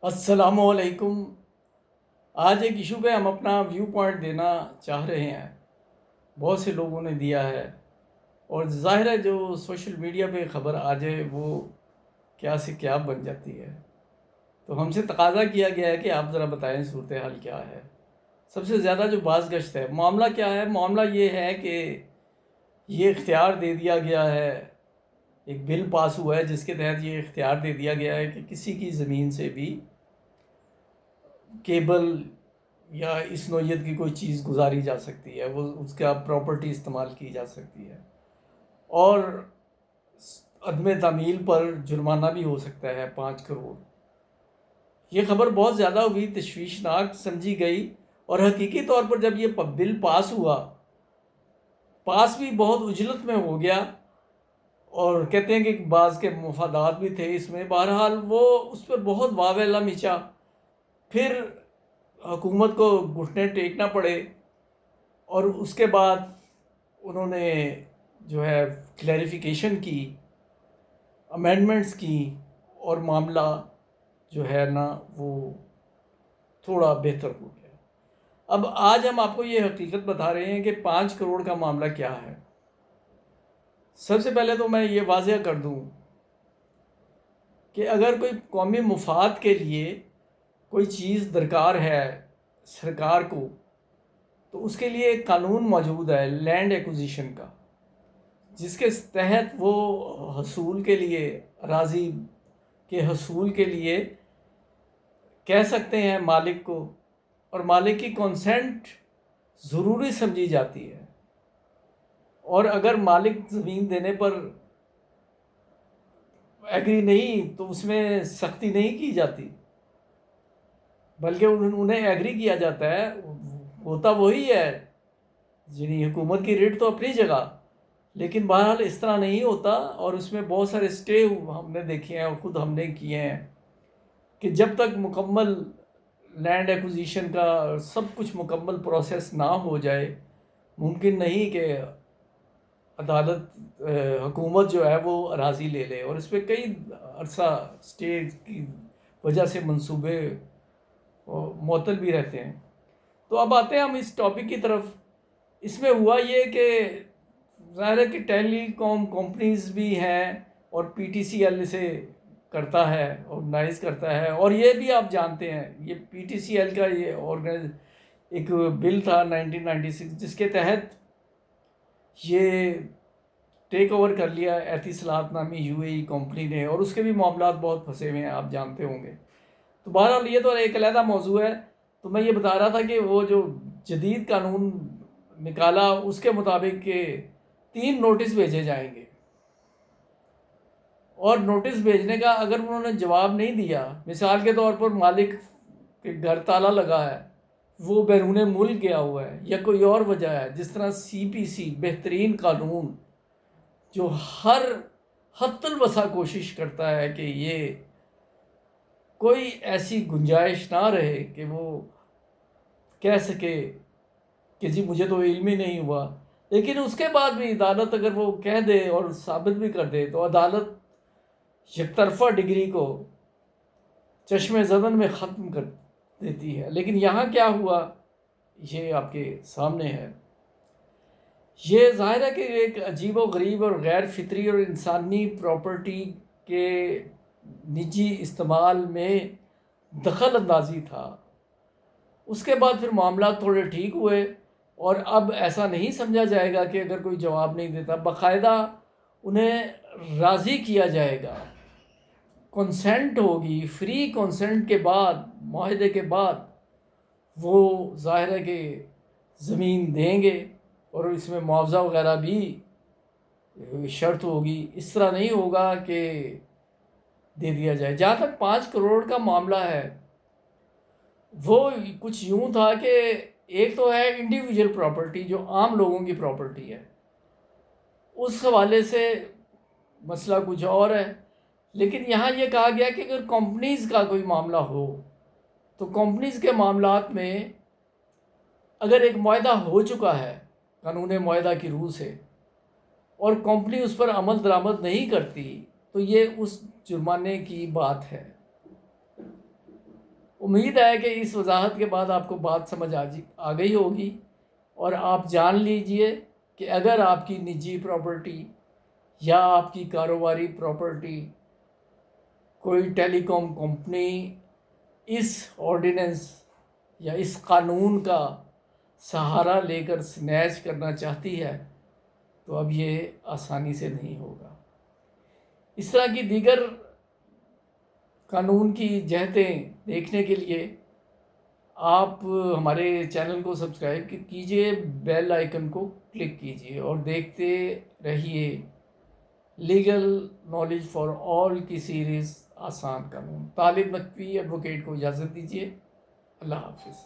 السلام علیکم۔ آج ایک ایشو پہ ہم اپنا ویو پوائنٹ دینا چاہ رہے ہیں۔ بہت سے لوگوں نے دیا ہے اور ظاہر ہے جو سوشل میڈیا پہ خبر آ جائے وہ کیا سے کیا بن جاتی ہے، تو ہم سے تقاضا کیا گیا ہے کہ آپ ذرا بتائیں صورتحال کیا ہے۔ سب سے زیادہ جو باز گشت ہے، معاملہ کیا ہے؟ معاملہ یہ ہے کہ یہ اختیار دے دیا گیا ہے، ایک بل پاس ہوا ہے جس کے تحت یہ اختیار دے دیا گیا ہے کہ کسی کی زمین سے بھی کیبل یا اس نوعیت کی کوئی چیز گزاری جا سکتی ہے، وہ اس کا پراپرٹی استعمال کی جا سکتی ہے، اور عدم تعمیل پر جرمانہ بھی ہو سکتا ہے 5 کروڑ۔ یہ خبر بہت زیادہ ہوئی، تشویشناک سمجھی گئی، اور حقیقی طور پر جب یہ بل پاس ہوا، پاس بھی بہت عجلت میں ہو گیا، اور کہتے ہیں کہ بعض کے مفادات بھی تھے اس میں، بہرحال وہ اس پر بہت واویلا مچا، پھر حکومت کو گھٹنے ٹیکنا پڑے، اور اس کے بعد انہوں نے جو ہے کلیریفیکیشن کی، امینڈمنٹس کی، اور معاملہ جو ہے نا وہ تھوڑا بہتر ہو گیا۔ اب آج ہم آپ کو یہ حقیقت بتا رہے ہیں کہ 5 کروڑ کا معاملہ کیا ہے۔ سب سے پہلے تو میں یہ واضح کر دوں کہ اگر کوئی قومی مفاد کے لیے کوئی چیز درکار ہے سرکار کو، تو اس کے لیے ایک قانون موجود ہے لینڈ ایکوزیشن کا، جس کے تحت وہ حصول کے لیے، اراضی کے حصول کے لیے کہہ سکتے ہیں مالک کو، اور مالک کی کنسنٹ ضروری سمجھی جاتی ہے، اور اگر مالک زمین دینے پر ایگری نہیں تو اس میں سختی نہیں کی جاتی، بلکہ انہیں ایگری کیا جاتا ہے۔ ہوتا وہی ہے، یعنی حکومت کی ریٹ تو اپنی جگہ، لیکن بہرحال اس طرح نہیں ہوتا، اور اس میں بہت سارے اسٹے ہم نے دیکھے ہیں اور خود ہم نے کیے ہیں کہ جب تک مکمل لینڈ ایکوزیشن کا سب کچھ مکمل پروسیس نہ ہو جائے، ممکن نہیں کہ عدالت حکومت جو ہے وہ اراضی لے لے، اور اس پہ کئی عرصہ اسٹے کی وجہ سے منصوبے معطل بھی رہتے ہیں۔ تو اب آتے ہیں ہم اس ٹاپک کی طرف۔ اس میں ہوا یہ کہ ظاہر ہے کہ ٹیلی کام کمپنیز بھی ہیں، اور پی ٹی سی ایل سے کرتا ہے، آرگنائز کرتا ہے، اور یہ بھی آپ جانتے ہیں یہ پی ٹی سی ایل کا یہ ایک بل تھا 1996، جس کے تحت یہ ٹیک اوور کر لیا اعتصالات نامی یو اے ای کمپنی نے، اور اس کے بھی معاملات بہت پھنسے ہوئے ہیں، آپ جانتے ہوں گے۔ تو بہرحال یہ تو ایک علیحدہ موضوع ہے۔ تو میں یہ بتا رہا تھا کہ وہ جو جدید قانون نکالا اس کے مطابق کہ 3 نوٹس بھیجے جائیں گے، اور نوٹس بھیجنے کا اگر انہوں نے جواب نہیں دیا، مثال کے طور پر مالک کے گھر تالا لگا ہے، وہ بیرون ملک گیا ہوا ہے، یا کوئی اور وجہ ہے، جس طرح سی پی سی بہترین قانون جو ہر حد الوسع کوشش کرتا ہے کہ یہ کوئی ایسی گنجائش نہ رہے کہ وہ کہہ سکے کہ جی مجھے تو علم ہی نہیں ہوا، لیکن اس کے بعد بھی عدالت اگر وہ کہہ دے اور ثابت بھی کر دے تو عدالت یک طرفہ ڈگری کو چشم زدن میں ختم کر دیتی ہے۔ لیکن یہاں کیا ہوا یہ آپ کے سامنے ہے۔ یہ ظاہر ہے کہ ایک عجیب و غریب اور غیر فطری اور انسانی پراپرٹی کے نجی استعمال میں دخل اندازی تھا۔ اس کے بعد پھر معاملات تھوڑے ٹھیک ہوئے، اور اب ایسا نہیں سمجھا جائے گا کہ اگر کوئی جواب نہیں دیتا، باقاعدہ انہیں راضی کیا جائے گا، کنسنٹ ہوگی، فری کنسنٹ کے بعد، معاہدے کے بعد وہ ظاہر ہے کہ زمین دیں گے، اور اس میں معاوضہ وغیرہ بھی شرط ہوگی۔ اس طرح نہیں ہوگا کہ دے دیا جائے۔ جہاں تک 5 کروڑ کا معاملہ ہے، وہ کچھ یوں تھا کہ ایک تو ہے انڈیویجول پراپرٹی جو عام لوگوں کی پراپرٹی ہے، اس حوالے سے مسئلہ کچھ اور ہے، لیکن یہاں یہ کہا گیا کہ اگر کمپنیز کا کوئی معاملہ ہو تو کمپنیز کے معاملات میں اگر ایک معاہدہ ہو چکا ہے قانون معاہدہ کی روح سے، اور کمپنی اس پر عمل درآمد نہیں کرتی، تو یہ اس جرمانے کی بات ہے۔ امید ہے کہ اس وضاحت کے بعد آپ کو بات سمجھ آ گئی ہوگی، اور آپ جان لیجئے کہ اگر آپ کی نجی پراپرٹی یا آپ کی کاروباری پراپرٹی کوئی ٹیلی کام کمپنی اس آرڈیننس یا اس قانون کا سہارا لے کر سنیچ کرنا چاہتی ہے تو اب یہ آسانی سے نہیں ہوگا۔ اس طرح کی دیگر قانون کی جہتیں دیکھنے کے لیے آپ ہمارے چینل کو سبسکرائب کیجئے، بیل آئیکن کو کلک کیجئے اور دیکھتے رہیے لیگل نالج فار آل کی سیریز آسان قانون۔ طالب نقوی ایڈوکیٹ کو اجازت دیجیے۔ اللہ حافظ۔